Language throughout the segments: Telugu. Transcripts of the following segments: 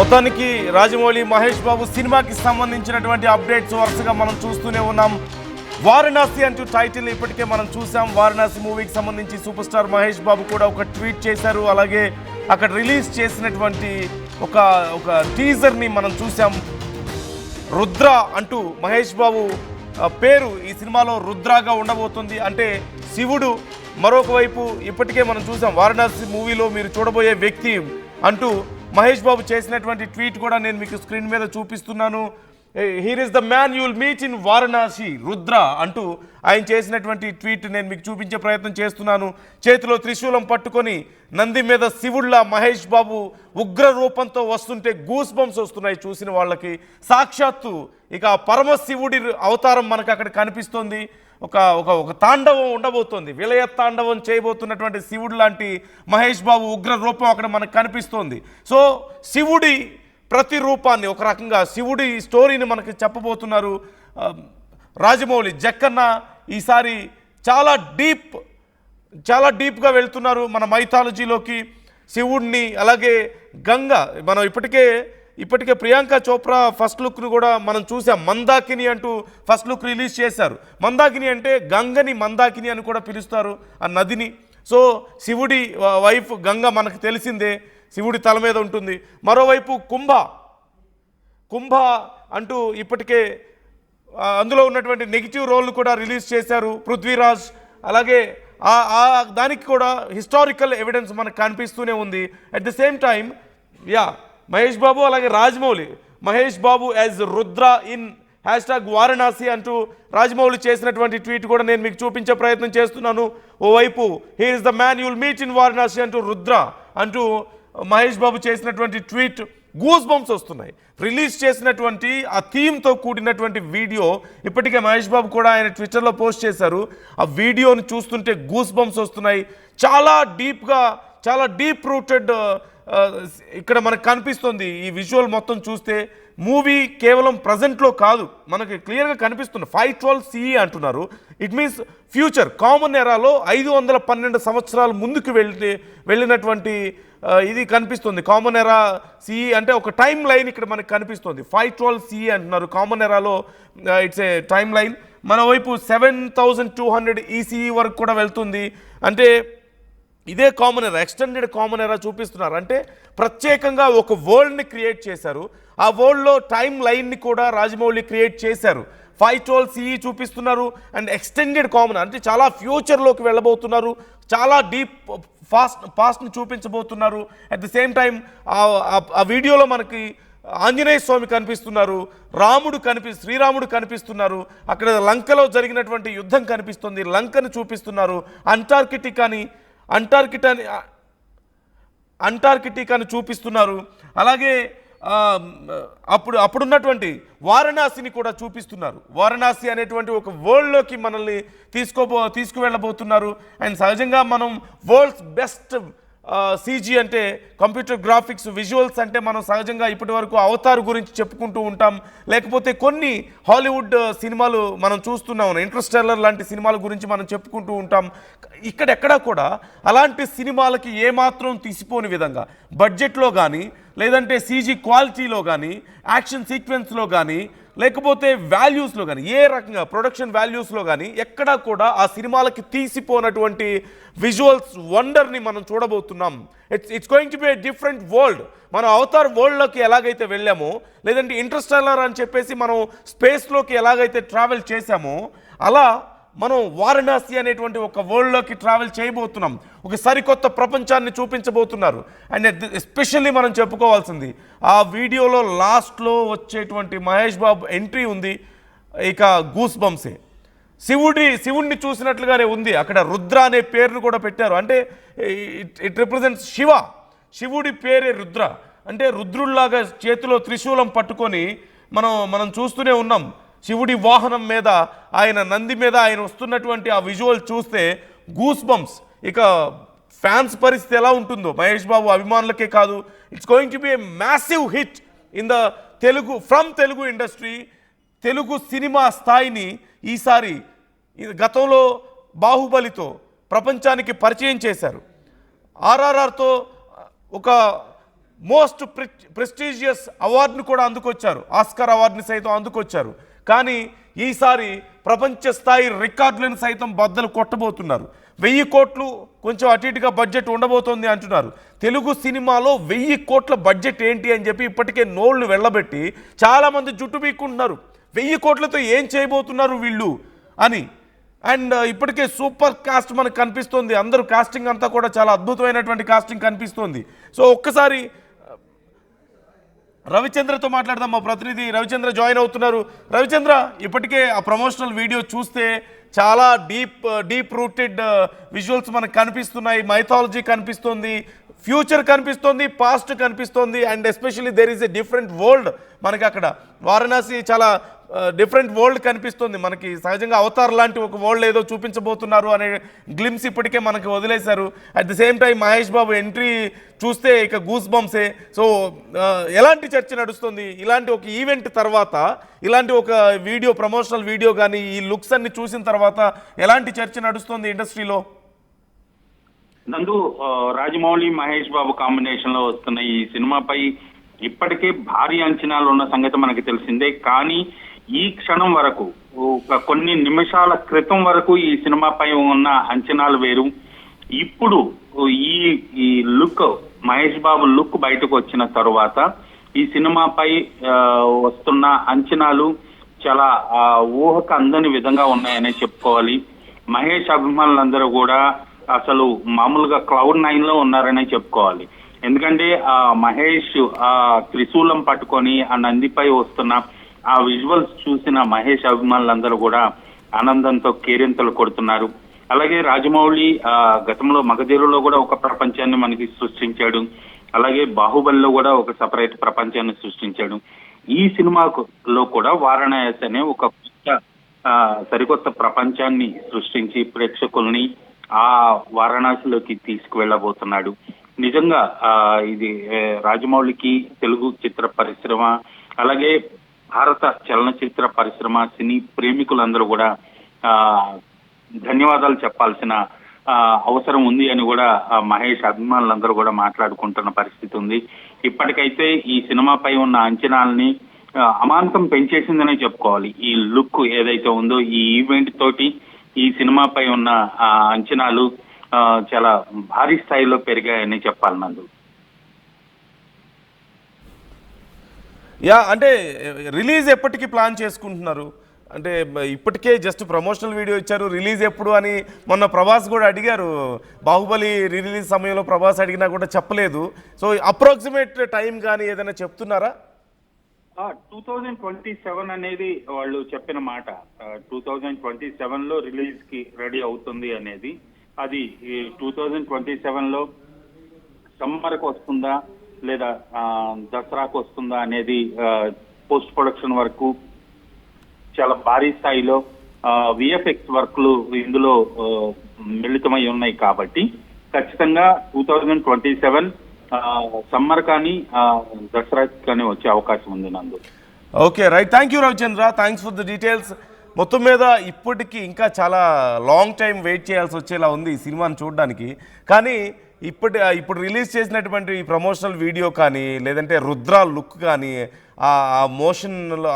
మొత్తానికి రాజమౌళి మహేష్ బాబు సినిమాకి సంబంధించినటువంటి అప్డేట్స్ వరుసగా మనం చూస్తూనే ఉన్నాం. వారణాసి అంటూ టైటిల్ ఇప్పటికే మనం చూసాం. వారణాసి మూవీకి సంబంధించి సూపర్ స్టార్ మహేష్ బాబు కూడా ఒక ట్వీట్ చేశారు. అలాగే అక్కడ రిలీజ్ చేసినటువంటి ఒక టీజర్ని మనం చూసాం. రుద్ర అంటూ మహేష్ బాబు పేరు ఈ సినిమాలో రుద్రగా ఉండబోతుంది. అంటే శివుడు. మరొక వైపు ఇప్పటికే మనం చూసాం వారణాసి మూవీలో మీరు చూడబోయే వ్యక్తి అంటూ మహేష్ బాబు చేసినటువంటి ట్వీట్ కూడా నేను మీకు స్క్రీన్ మీద చూపిస్తున్నాను. Here is the man you will meet in Varanasi Rudra అంటూ ఆయన చేసినటువంటి ట్వీట్ నేను మీకు చూపించే ప్రయత్నం చేస్తున్నాను. చేతిలో త్రిశూలం పట్టుకొని నంది మీద శివుళ్ళ మహేష్ బాబు ఉగ్ర రూపంతో వస్తుంటే గూస్ బంప్స్ వస్తున్నాయి చూసిన వాళ్ళకి. సాక్షాత్తు ఇక పరమశివుడి అవతారం మనకు అక్కడ కనిపిస్తోంది. ఒక తాండవం ఉండబోతోంది. విలయ తాండవం చేయబోతున్నటువంటి శివుడు లాంటి మహేష్ బాబు ఉగ్ర రూపం అక్కడ మనకు కనిపిస్తోంది. సో శివుడి ప్రతిరూపాన్ని ఒక రకంగా శివుడి స్టోరీని మనకి చెప్పబోతున్నారు రాజమౌళి. జక్కన్న ఈసారి చాలా డీప్గా వెళ్తున్నారు మన మైథాలజీలోకి. శివుడిని అలాగే గంగ మనం ఇప్పటికే ప్రియాంక చోప్రా ఫస్ట్ లుక్ను కూడా మనం చూసాం. మందాకిని అంటూ ఫస్ట్ లుక్ రిలీజ్ చేశారు. మందాకిని అంటే గంగని మందాకిని అని కూడా పిలుస్తారు ఆ నదిని. సో శివుడి వైఫ్ గంగ మనకు తెలిసిందే, శివుడి తల మీద ఉంటుంది. మరోవైపు కుంభ అంటూ ఇప్పటికే అందులో ఉన్నటువంటి నెగిటివ్ రోల్ను కూడా రిలీజ్ చేశారు పృథ్వీరాజ్. అలాగే దానికి కూడా హిస్టారికల్ ఎవిడెన్స్ మనకు కనిపిస్తూనే ఉంది. At the same time Mahesh Babu అలాగే రాజమౌళి మహేష్ బాబు యాజ్ రుద్ర ఇన్ #వారణాసి అంటూ రాజమౌళి చేసినటువంటి ట్వీట్ కూడా నేను మీకు చూపించే ప్రయత్నం చేస్తున్నాను. ఓవైపు here is the man you will meet in Varanasi అంటూ రుద్ర అంటూ మహేష్ బాబు చేసినటువంటి ట్వీట్ గూస్ బంప్స్ వస్తున్నాయి. రిలీజ్ చేసినటువంటి ఆ థీమ్తో కూడినటువంటి వీడియో ఇప్పటికే మహేష్ బాబు కూడా ఆయన ట్విట్టర్లో పోస్ట్ చేశారు. ఆ వీడియోని చూస్తుంటే గూస్ బంప్స్ వస్తున్నాయి. చాలా డీప్ రూటెడ్ ఇక్కడ మనకు కనిపిస్తుంది. ఈ విజువల్ మొత్తం చూస్తే మూవీ కేవలం ప్రజెంట్లో కాదు, మనకి క్లియర్గా కనిపిస్తుంది. 512 CE అంటున్నారు. ఇట్ మీన్స్ ఫ్యూచర్ కామన్ ఎరాలో 512 సంవత్సరాలు ముందుకు వెళ్ళినటువంటి ఇది కనిపిస్తుంది. కామన్ ఎరా CE అంటే ఒక టైం లైన్ ఇక్కడ మనకు కనిపిస్తుంది. 512 CE అంటున్నారు. కామన్ ఎరాలో ఇట్స్ ఏ టైం లైన్. మన వైపు 7200 ECE వరకు కూడా వెళ్తుంది. అంటే ఇదే కామన్ ఎరా, ఎక్స్టెండెడ్ కామన్ ఎరా చూపిస్తున్నారు. అంటే ప్రత్యేకంగా ఒక వరల్డ్ని క్రియేట్ చేశారు. ఆ వరల్డ్లో టైం లైన్ని కూడా రాజమౌళి క్రియేట్ చేశారు. 512 CE చూపిస్తున్నారు. అండ్ ఎక్స్టెండెడ్ కామన్ అంటే చాలా ఫ్యూచర్లోకి వెళ్ళబోతున్నారు. చాలా డీప్ పాస్ట్ని చూపించబోతున్నారు. అట్ ది సేమ్ టైం ఆ వీడియోలో మనకి ఆంజనేయ స్వామి కనిపిస్తున్నారు, శ్రీరాముడు కనిపిస్తున్నారు. అక్కడ లంకలో జరిగినటువంటి యుద్ధం కనిపిస్తుంది, లంకను చూపిస్తున్నారు. అంటార్కిటికాని చూపిస్తున్నారు. అలాగే అప్పుడున్నటువంటి వారణాసిని కూడా చూపిస్తున్నారు. వారణాసి అనేటువంటి ఒక వరల్డ్లోకి మనల్ని తీసుకువెళ్ళబోతున్నారు. అండ్ సహజంగా మనం వరల్డ్స్ బెస్ట్ CG అంటే కంప్యూటర్ గ్రాఫిక్స్ విజువల్స్ అంటే మనం సహజంగా ఇప్పటి వరకు అవతార్ గురించి చెప్పుకుంటూ ఉంటాం. లేకపోతే కొన్ని హాలీవుడ్ సినిమాలు మనం చూస్తున్నాం. ఇంటర్స్టెల్లర్ లాంటి సినిమాల గురించి మనం చెప్పుకుంటూ ఉంటాం. ఇక్కడెక్కడా కూడా అలాంటి సినిమాలకి ఏమాత్రం తీసిపోని విధంగా బడ్జెట్లో కానీ, లేదంటే CG క్వాలిటీలో కానీ, యాక్షన్ సీక్వెన్స్లో కానీ, లేకపోతే వాల్యూస్లో కానీ, ఏ రకంగా ప్రొడక్షన్ వాల్యూస్లో కానీ ఎక్కడా కూడా ఆ సినిమాలకి తీసిపోనటువంటి విజువల్స్ వండర్ని మనం చూడబోతున్నాం. It's going to B a different world. మనం అవతార్ వరల్డ్లోకి ఎలాగైతే వెళ్ళామో, లేదంటే ఇంటర్స్టెల్లర్ అని చెప్పేసి మనం స్పేస్లోకి ఎలాగైతే ట్రావెల్ చేశామో, అలా మనం వారణాసి అనేటువంటి ఒక వరల్డ్లోకి ట్రావెల్ చేయబోతున్నాం. ఒక సరికొత్త ప్రపంచాన్ని చూపించబోతున్నారు. అండ్ ఎస్పెషల్లీ మనం చెప్పుకోవాల్సింది ఆ వీడియోలో లాస్ట్లో వచ్చేటువంటి మహేష్ బాబు ఎంట్రీ ఉంది. ఇక గూస్ బంప్సే. శివుడిని చూసినట్లుగానే ఉంది. అక్కడ రుద్ర అనే పేరును కూడా పెట్టారు. అంటే ఇట్ రిప్రజెంట్స్ శివుడి పేరే రుద్ర. అంటే రుద్రుల్లాగా చేతిలో త్రిశూలం పట్టుకొని మనం చూస్తూనే ఉన్నాం. శివుడి వాహనం మీద ఆయన నంది మీద ఆయన వస్తున్నటువంటి ఆ విజువల్ చూస్తే గూస్ బంప్స్. ఇక ఫ్యాన్స్ పరిస్థితి ఎలా ఉంటుందో మహేష్ బాబు అభిమానులకే కాదు. It's going to B a massive hit in the Telugu industry. Telugu cinema స్థాయిని ఈసారి గతంలో బాహుబలితో ప్రపంచానికి పరిచయం చేశారు. RRRతో ఒక మోస్ట్ ప్రెస్టీజియస్ అవార్డును కూడా అందుకొచ్చారు, ఆస్కార్ అవార్డుని సైతం అందుకొచ్చారు. కానీ ఈసారి ప్రపంచ స్థాయి రికార్డులను సైతం బద్దలు కొట్టబోతున్నారు. 1000 కోట్లు కొంచెం అటు ఇటుగా బడ్జెట్ ఉండబోతోంది అంటున్నారు. తెలుగు సినిమాలో 1000 కోట్ల బడ్జెట్ ఏంటి అని చెప్పి ఇప్పటికే నోళ్లు వెళ్ళబెట్టి చాలామంది జుట్టు పీక్కుంటున్నారు. 1000 కోట్లతో ఏం చేయబోతున్నారు వీళ్ళు అని. అండ్ ఇప్పటికే సూపర్ కాస్ట్ మనకు కనిపిస్తుంది. అందరూ కాస్టింగ్ అంతా కూడా చాలా అద్భుతమైనటువంటి కాస్టింగ్ కనిపిస్తుంది. సో ఒక్కసారి రవిచంద్రతో మాట్లాడదాం. మా ప్రతినిధి రవిచంద్ర జాయిన్ అవుతున్నారు. రవిచంద్ర, ఇప్పటికే ఆ ప్రమోషనల్ వీడియో చూస్తే చాలా డీప్ రూటెడ్ విజువల్స్ మనకు కనిపిస్తున్నాయి. మైథాలజీ కనిపిస్తుంది, ఫ్యూచర్ కనిపిస్తుంది, పాస్ట్ కనిపిస్తుంది, and especially there is a different world. మనకి అక్కడ వారణాసి చాలా డిఫరెంట్ వరల్డ్ కనిపిస్తుంది. మనకి సహజంగా అవతార్ లాంటి ఒక వరల్డ్ ఏదో చూపించబోతున్నారు అనే గ్లిమ్స్ ఇప్పటికే మనకి వదిలేశారు. At the same time Mahesh Babu entry చూస్తే ఇక గూస్ బంప్సే. సో ఎలాంటి చర్చ నడుస్తుంది ఇలాంటి ఒక ఈవెంట్ తర్వాత, ఇలాంటి ఒక వీడియో ప్రమోషనల్ వీడియో కానీ ఈ లుక్స్ అన్ని చూసిన తర్వాత ఎలాంటి చర్చ నడుస్తుంది ఇండస్ట్రీలో? నందు, రాజమౌళి మహేష్ బాబు కాంబినేషన్ లో వస్తున్న ఈ సినిమాపై ఇప్పటికే భారీ అంచనాలు ఉన్న సంగతి మనకి తెలిసిందే. కానీ ఈ క్షణం వరకు, కొన్ని నిమిషాల క్రితం వరకు ఈ సినిమాపై ఉన్న అంచనాలు వేరు. ఇప్పుడు ఈ లుక్, మహేష్ బాబు లుక్ బయటకు వచ్చిన తరువాత ఈ సినిమాపై వస్తున్న అంచనాలు చాలా ఊహకు అందని విధంగా ఉన్నాయనే చెప్పుకోవాలి. మహేష్ అభిమానులందరూ కూడా అసలు మామూలుగా క్లౌడ్ 9 లో ఉన్నారనే చెప్పుకోవాలి. ఎందుకంటే ఆ మహేష్ ఆ త్రిశూలం పట్టుకొని ఆ నందిపై వస్తున్న ఆ విజువల్స్ చూసిన మహేష్ అభిమానులందరూ కూడా ఆనందంతో కేరింతలు కొడుతున్నారు. అలాగే రాజమౌళి గతంలో మగధీరులో కూడా ఒక ప్రపంచాన్ని మనకి సృష్టించాడు. అలాగే బాహుబలిలో కూడా ఒక సపరేట్ ప్రపంచాన్ని సృష్టించాడు. ఈ సినిమాలో కూడా వారణాసి అనే ఒక సరికొత్త ప్రపంచాన్ని సృష్టించి ప్రేక్షకుల్ని ఆ వారణాసిలోకి తీసుకువెళ్ళబోతున్నాడు. నిజంగా ఇది రాజమౌళికి, తెలుగు చిత్ర పరిశ్రమ, అలాగే భారత చలనచిత్ర పరిశ్రమ, సినీ ప్రేమికులందరూ కూడా ధన్యవాదాలు చెప్పాల్సిన అవసరం ఉంది అని కూడా మహేష్ అభిమానులందరూ కూడా మాట్లాడుకుంటున్న పరిస్థితి ఉంది. ఇప్పటికైతే ఈ సినిమాపై ఉన్న అంచనాలని అమాంతం పెంచేసిందనే చెప్పుకోవాలి. ఈ లుక్ ఏదైతే ఉందో, ఈ ఈవెంట్ తోటి ఈ సినిమాపై ఉన్న అంచనాలు చాలా భారీ స్థాయిలో పెరిగాయని చెప్పాలి నందు. అంటే రిలీజ్ ఎప్పటికి ప్లాన్ చేసుకుంటున్నారు? అంటే ఇప్పటికే జస్ట్ ప్రమోషనల్ వీడియో ఇచ్చారు, రిలీజ్ ఎప్పుడు అని మొన్న ప్రభాస్ కూడా అడిగారు. బాహుబలి రిలీజ్ సమయంలో ప్రభాస్ అడిగినా కూడా చెప్పలేదు. సో అప్రాక్సిమేట్ టైం కానీ ఏదైనా చెప్తున్నారా? 2027 అనేది వాళ్ళు చెప్పిన మాట. 2027లో రిలీజ్ కి రెడీ అవుతుంది అనేది. అది 2027లో సమ్మర్కి వస్తుందా లేదా దసరాకు వస్తుందా అనేది పోస్ట్ ప్రొడక్షన్ వరకు చాలా భారీ స్థాయిలో విఎఫ్ఎక్స్ వర్క్లు ఇందులో మిళితమై ఉన్నాయి. కాబట్టి ఖచ్చితంగా 2027 సమ్మర్ కానీ దసరా కానీ వచ్చే అవకాశం ఉంది నందు. Okay, right. Thank you Ravichandra, thanks for the details. మొత్తం మీద ఇప్పటికీ ఇంకా చాలా లాంగ్ టైం వెయిట్ చేయాల్సి వచ్చేలా ఉంది ఈ సినిమాని చూడడానికి. కానీ ఇప్పుడు రిలీజ్ చేసినటువంటి ఈ ప్రమోషనల్ వీడియో కానీ, లేదంటే రుద్ర లుక్ కానీ, ఆ మోషన్లో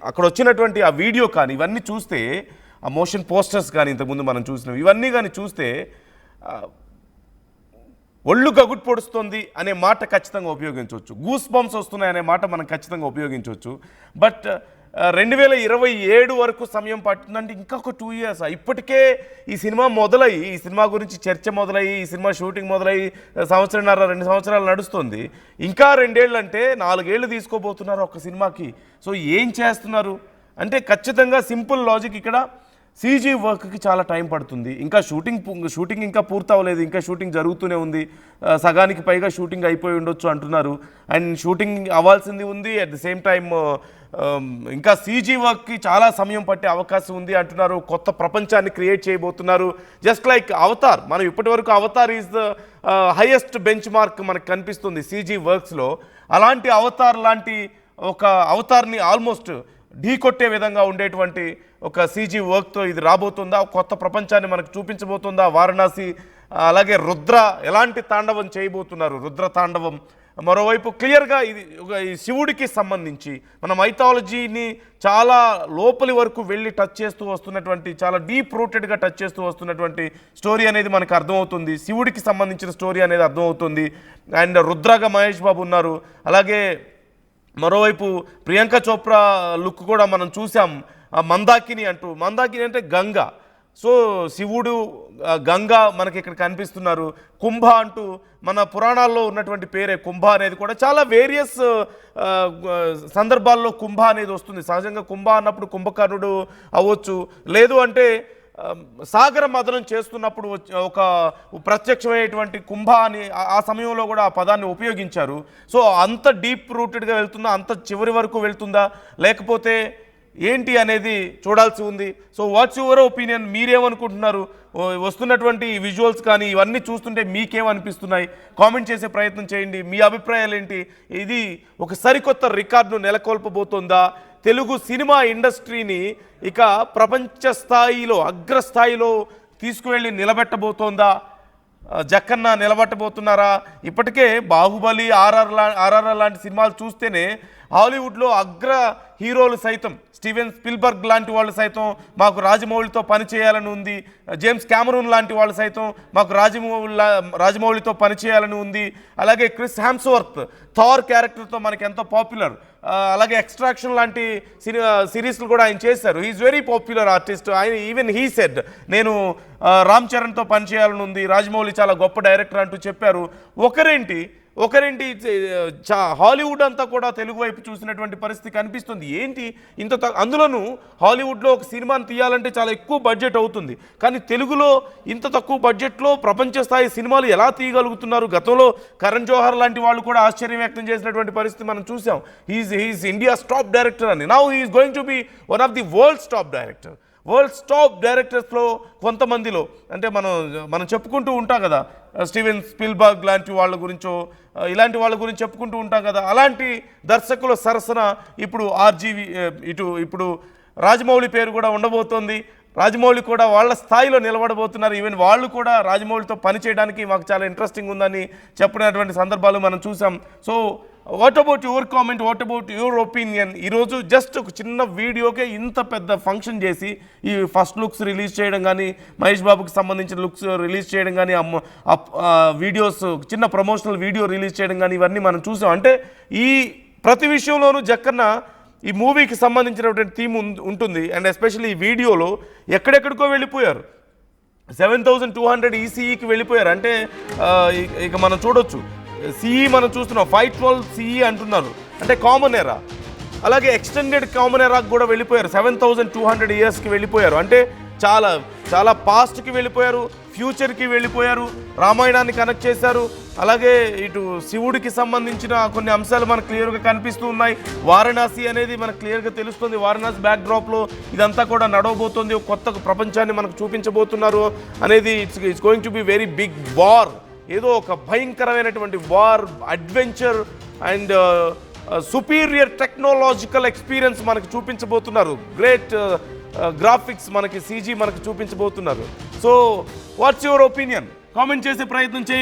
అక్కడ వచ్చినటువంటి ఆ వీడియో కానీ, ఇవన్నీ చూస్తే, ఆ మోషన్ పోస్టర్స్ కానీ ఇంతకుముందు మనం చూసినవి ఇవన్నీ కానీ చూస్తే ఒళ్ళు గగుట్ పొడుస్తుంది అనే మాట ఖచ్చితంగా ఉపయోగించవచ్చు. గూస్ బంప్స్ వస్తున్నాయి అనే మాట మనం ఖచ్చితంగా ఉపయోగించవచ్చు. బట్ 2027 వరకు సమయం పడుతుందంటే ఇంకా ఒక 2 years. ఇప్పటికే ఈ సినిమా మొదలయ్యి, ఈ సినిమా గురించి చర్చ మొదలయ్యి, ఈ సినిమా షూటింగ్ మొదలయ్యి 1.5 సంవత్సరాలు 2 సంవత్సరాలు నడుస్తుంది. ఇంకా 2 ఏళ్ళు అంటే 4 ఏళ్ళు తీసుకోబోతున్నారు ఒక సినిమాకి. సో ఏం చేస్తున్నారు అంటే ఖచ్చితంగా సింపుల్ లాజిక్ ఇక్కడ, సీజీ వర్క్కి చాలా టైం పడుతుంది. ఇంకా షూటింగ్ ఇంకా పూర్తి అవ్వలేదు, ఇంకా షూటింగ్ జరుగుతూనే ఉంది. సగానికి పైగా షూటింగ్ అయిపోయి ఉండొచ్చు అంటున్నారు. అండ్ షూటింగ్ అవ్వాల్సింది ఉంది. అట్ ది సేమ్ టైం ఇంకా సీజీ వర్క్కి చాలా సమయం పట్టే అవకాశం ఉంది అంటున్నారు. కొత్త ప్రపంచాన్ని క్రియేట్ చేయబోతున్నారు. జస్ట్ లైక్ అవతార్, మనం ఇప్పటి వరకు Avatar is the highest bench mark మనకు కనిపిస్తుంది సీజీ వర్క్స్లో. అలాంటి అవతార్ లాంటి ఒక అవతార్ని ఆల్మోస్ట్ ఢీ కొట్టే విధంగా ఉండేటువంటి ఒక సీజీ వర్క్తో ఇది రాబోతుందా? కొత్త ప్రపంచాన్ని మనకు చూపించబోతుందా వారణాసి అలాగే రుద్ర ఎలాంటి తాండవం చేయబోతున్నారు, రుద్ర తాండవం. మరోవైపు క్లియర్గా ఇది ఈ శివుడికి సంబంధించి మన మైథాలజీని చాలా లోపలి వరకు వెళ్ళి టచ్ చేస్తూ వస్తున్నటువంటి, చాలా డీప్ రూటెడ్గా టచ్ చేస్తూ వస్తున్నటువంటి స్టోరీ అనేది మనకు అర్థమవుతుంది. శివుడికి సంబంధించిన స్టోరీ అనేది అర్థమవుతుంది. అండ్ రుద్రగా మహేష్ బాబు ఉన్నారు. అలాగే మరోవైపు ప్రియాంక చోప్రా లుక్ కూడా మనం చూసాం. మందాకిని అంటూ, మందాకిని అంటే గంగ. సో శివుడు గంగ మనకి ఇక్కడ కనిపిస్తున్నారు. కుంభ అంటూ మన పురాణాల్లో ఉన్నటువంటి పేరే కుంభ అనేది కూడా చాలా వేరియస్ సందర్భాల్లో కుంభ అనేది వస్తుంది. సహజంగా కుంభ అన్నప్పుడు కుంభకర్ణుడు అవ్వచ్చు, లేదు అంటే సాగర మదనం చేస్తున్నప్పుడు ఒక ప్రత్యక్షమైనటువంటి కుంభ అని ఆ సమయంలో కూడా ఆ పదాన్ని ఉపయోగించారు. సో అంత డీప్ రూటెడ్గా వెళ్తుందా, అంత చివరి వరకు వెళ్తుందా, లేకపోతే ఏంటి అనేది చూడాల్సి ఉంది. So what's your opinion? మీరేమనుకుంటున్నారు? వస్తున్నటువంటి విజువల్స్ కానీ ఇవన్నీ చూస్తుంటే మీకేమనిపిస్తున్నాయి? కామెంట్ చేసే ప్రయత్నం చేయండి. మీ అభిప్రాయాలు ఏంటి? ఇది ఒక సరికొత్త రికార్డును నెలకొల్పబోతోందా? తెలుగు సినిమా ఇండస్ట్రీని ఇక ప్రపంచ స్థాయిలో, అగ్రస్థాయిలో తీసుకువెళ్ళి నిలబెట్టబోతోందా? జక్కన్న నిలబెట్టబోతున్నారా? ఇప్పటికే బాహుబలి, ఆర్ఆర్ లాంటి సినిమాలు చూస్తేనే హాలీవుడ్లో అగ్ర హీరోలు సైతం, స్టీవెన్ స్పిల్బర్గ్ లాంటి వాళ్ళు సైతం మాకు రాజమౌళితో పనిచేయాలని ఉంది, జేమ్స్ క్యామరూన్ లాంటి వాళ్ళు సైతం మాకు రాజమౌళితో పనిచేయాలని ఉంది. అలాగే క్రిస్ హ్యామ్స్వర్త్ థార్ క్యారెక్టర్తో మనకి ఎంతో పాపులర్. అలాగే ఎక్స్ట్రాక్షన్ లాంటి సిరీస్లు కూడా ఆయన చేశారు. He's very popular artist. ఆయన ఈవెన్ హీ సెడ్ నేను రామ్ చరణ్తో పనిచేయాలని ఉంది, రాజమౌళి చాలా గొప్ప డైరెక్టర్ అంటూ చెప్పారు. ఒకరేంటి హాలీవుడ్ అంతా కూడా తెలుగు వైపు చూసినటువంటి పరిస్థితి కనిపిస్తుంది. ఏంటి ఇంత అందులోనూ హాలీవుడ్లో ఒక సినిమాని తీయాలంటే చాలా ఎక్కువ బడ్జెట్ అవుతుంది, కానీ తెలుగులో ఇంత తక్కువ బడ్జెట్లో ప్రపంచ స్థాయి సినిమాలు ఎలా తీయగలుగుతున్నారు? గతంలో కరణ్ జోహర్ లాంటి వాళ్ళు కూడా ఆశ్చర్యం వ్యక్తం చేసినటువంటి పరిస్థితి మనం చూసాం. హీఈస్ ఇండియాస్ టాప్ డైరెక్టర్ అని. Now he's going to be one of the world's top director. World's top డైరెక్టర్స్లో కొంతమందిలో అంటే మనం చెప్పుకుంటూ ఉంటాం కదా, స్టీవెన్ స్పిల్బర్గ్ లాంటి వాళ్ళ గురించో ఇలాంటి వాళ్ళ గురించి చెప్పుకుంటూ ఉంటాం కదా. అలాంటి దర్శకుల సరసన ఇప్పుడు ఇప్పుడు రాజమౌళి పేరు కూడా ఉండబోతోంది. రాజమౌళి కూడా వాళ్ళ స్థాయిలో నిలబడబోతున్నారు. ఈవెన్ వాళ్ళు కూడా రాజమౌళితో పనిచేయడానికి మాకు చాలా ఇంట్రెస్టింగ్ ఉందని చెప్పినటువంటి సందర్భాలు మనం చూసాం. So what about your comment? What about your opinion? ఈరోజు జస్ట్ ఒక చిన్న వీడియోకే ఇంత పెద్ద ఫంక్షన్ చేసి ఈ ఫస్ట్ లుక్స్ రిలీజ్ చేయడం కానీ, మహేష్ బాబుకి సంబంధించిన లుక్స్ రిలీజ్ చేయడం కానీ, వీడియోస్ చిన్న ప్రమోషనల్ వీడియో రిలీజ్ చేయడం కానీ ఇవన్నీ మనం చూసాం. అంటే ఈ ప్రతి విషయంలోనూ జక్కన్న ఈ మూవీకి సంబంధించినటువంటి థీమ్ ఉంటుంది. అండ్ ఎస్పెషల్లీ ఈ వీడియోలో ఎక్కడెక్కడికో వెళ్ళిపోయారు. 7200 ఈసీఈకి వెళ్ళిపోయారు. అంటే ఇక మనం చూడొచ్చు, సిఈ మనం చూస్తున్నాం, 512 సిఈ అంటున్నారు, అంటే కామన్ ఎరా. అలాగే ఎక్స్టెండెడ్ కామన్ ఎరాకి కూడా వెళ్ళిపోయారు. 7200 ఇయర్స్కి వెళ్ళిపోయారు. అంటే చాలా చాలా పాస్ట్కి వెళ్ళిపోయారు, ఫ్యూచర్కి వెళ్ళిపోయారు, రామాయణాన్ని కనెక్ట్ చేశారు. అలాగే ఇటు శివుడికి సంబంధించిన కొన్ని అంశాలు మనకు క్లియర్గా కనిపిస్తూ ఉన్నాయి. వారణాసి అనేది మనకు క్లియర్గా తెలుస్తుంది. వారణాసి బ్యాక్డ్రాప్లో ఇదంతా కూడా నడవబోతుంది. కొత్త ప్రపంచాన్ని మనకు చూపించబోతున్నారు అనేది it's going to be very big war. ఏదో ఒక భయంకరమైనటువంటి war, adventure and superior technological experience మనకి చూపించబోతున్నారు. గ్రేట్ గ్రాఫిక్స్ మనకి, సీజీ మనకి చూపించబోతున్నారు. So what's your opinion? Comment చేసే ప్రయత్నం చేయండి.